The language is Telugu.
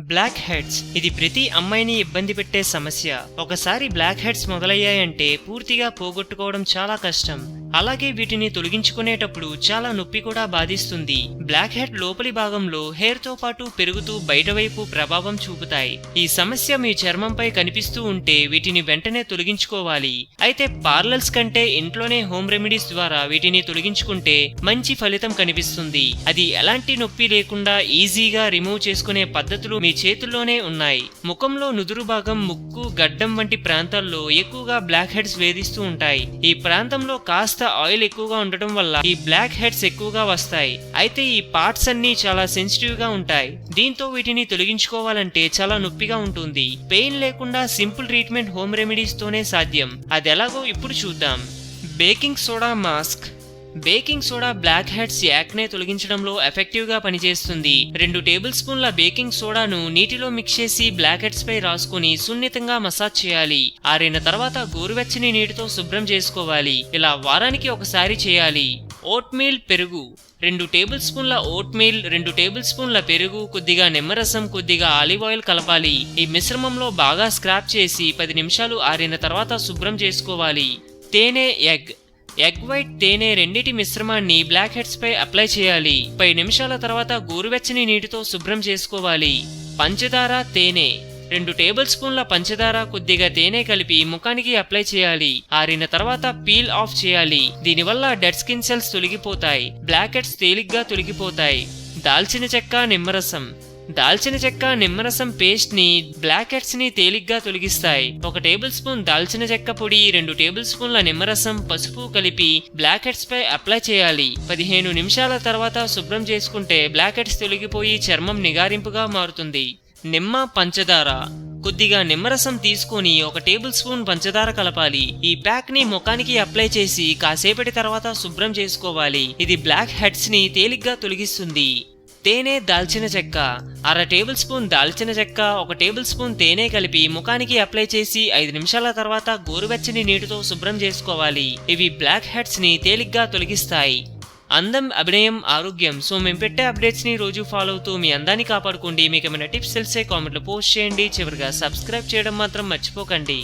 బ్లాక్ హెడ్స్ ఇది ప్రతి అమ్మాయిని ఇబ్బంది పెట్టే సమస్య. ఒకసారి బ్లాక్ హెడ్స్ మొదలయ్యాయంటే పూర్తిగా పోగొట్టుకోవడం చాలా కష్టం. అలాగే వీటిని తొలగించుకునేటప్పుడు చాలా నొప్పి కూడా బాధిస్తుంది. బ్లాక్ హెడ్ లోపలి భాగంలో హెయిర్ తో పాటు పెరుగుతూ బయటవైపు ప్రభావం చూపుతాయి. ఈ సమస్య మీ చర్మంపై కనిపిస్తూ ఉంటే వీటిని వెంటనే తొలగించుకోవాలి. అయితే పార్లర్స్ కంటే ఇంట్లోనే హోమ్ రెమెడీస్ ద్వారా వీటిని తొలగించుకుంటే మంచి ఫలితం కనిపిస్తుంది. అది ఎలాంటి నొప్పి లేకుండా ఈజీగా రిమూవ్ చేసుకునే పద్ధతులు మీ చేతుల్లోనే ఉన్నాయి. ముఖంలో నుదురు భాగం, ముక్కు, గడ్డం వంటి ప్రాంతాల్లో ఎక్కువగా బ్లాక్ హెడ్స్ వేధిస్తూ ఉంటాయి. ఈ ప్రాంతంలో కాస్త ఆయిల్ ఎక్కువగా ఉండటం వల్ల ఈ బ్లాక్ హెడ్స్ ఎక్కువగా వస్తాయి. అయితే ఈ పార్ట్స్ అన్ని చాలా సెన్సిటివ్ గా ఉంటాయి. దీంతో వీటిని తొలగించుకోవాలంటే చాలా నొప్పిగా ఉంటుంది. పెయిన్ లేకుండా సింపుల్ ట్రీట్మెంట్ హోమ్ రెమెడీస్ తోనే సాధ్యం. అది ఎలాగో ఇప్పుడు చూద్దాం. Baking soda mask. Baking soda black heads acne తొలగించడంలో ఎఫెక్టివ్ గా పనిచేస్తుంది. 2 టేబుల్ స్పూన్ల బేకింగ్ సోడాను నీటిలో మిక్స్ చేసి బ్లాక్ హెడ్స్ పై రాసుకుని సున్నితంగా మసాజ్ చేయాలి. ఆరిన తర్వాత గోరువెచ్చని నీటితో శుభ్రం చేసుకోవాలి. ఇలా వారానికి ఒకసారి చేయాలి. ఓట్ మీల్ పెరుగు. 2 టేబుల్ స్పూన్ల ఓట్ మీల్, 2 టేబుల్ స్పూన్ల పెరుగు, కొద్దిగా నిమ్మరసం, కొద్దిగా ఆలివ్ ఆయిల్ కలపాలి. ఈ మిశ్రమంలో బాగా స్క్రాప్ చేసి 10 నిమిషాలు ఆరిన తర్వాత శుభ్రం చేసుకోవాలి. తేనె, ఎగ్ వైట్, తేనె రెండిటి మిశ్రమాన్ని బ్లాక్ హెడ్స్ పై అప్లై చేయాలి. 10 నిమిషాల తర్వాత గోరువెచ్చని నీటితో శుభ్రం చేసుకోవాలి. పంచదార, తేనె. 2 టేబుల్ స్పూన్ల పంచదార, కొద్దిగా తేనె కలిపి ముఖానికి అప్లై చేయాలి. ఆరిన తర్వాత పీల్ ఆఫ్ చేయాలి. దీనివల్ల డెడ్ స్కిన్ సెల్స్ తొలగిపోతాయి. బ్లాక్ హెడ్స్ తేలిగ్గా తొలగిపోతాయి. దాల్చిన చెక్క, నిమ్మరసం. దాల్చిన చెక్క, నిమ్మరసం పేస్ట్ ని బ్లాక్ హెడ్స్ ని తేలిగ్గా తొలగిస్తాయి. 1 టేబుల్ స్పూన్ దాల్చిన చెక్క పొడి, 2 టేబుల్ స్పూన్ల నిమ్మరసం, పసుపు కలిపి బ్లాక్ హెడ్స్ పై అప్లై చేయాలి. 15 నిమిషాల తర్వాత శుభ్రం చేసుకుంటే బ్లాక్ హెడ్స్ తొలగిపోయి చర్మం నిగారింపుగా మారుతుంది. నిమ్మ, పంచదార. కొద్దిగా నిమ్మరసం తీసుకొని 1 టేబుల్ స్పూన్ పంచదార కలపాలి. ఈ ప్యాక్ ని ముఖానికి అప్లై చేసి కాసేపటి తర్వాత శుభ్రం చేసుకోవాలి. ఇది బ్లాక్ హెడ్స్ ని తేలిగ్గా తొలగిస్తుంది. తేనె, దాల్చిన చెక్క. 1/2 టేబుల్ స్పూన్ దాల్చిన చెక్క, 1 టేబుల్ స్పూన్ తేనె కలిపి ముఖానికి అప్లై చేసి 5 నిమిషాల తర్వాత గోరువెచ్చని నీటితో శుభ్రం చేసుకోవాలి. ఇవి బ్లాక్ హెడ్స్ ని తేలిగ్గా తొలగిస్తాయి. అందం, అభినయం, ఆరోగ్యం. సో మేము పెట్టే అప్డేట్స్ ని రోజు ఫాలో అవుతూ మీ అందాన్ని కాపాడుకోండి. మీకు ఏమైనా టిప్స్ తెలిసే కామెంట్లో పోస్ట్ చేయండి. చివరిగా సబ్స్క్రైబ్ చేయడం మాత్రం మర్చిపోకండి.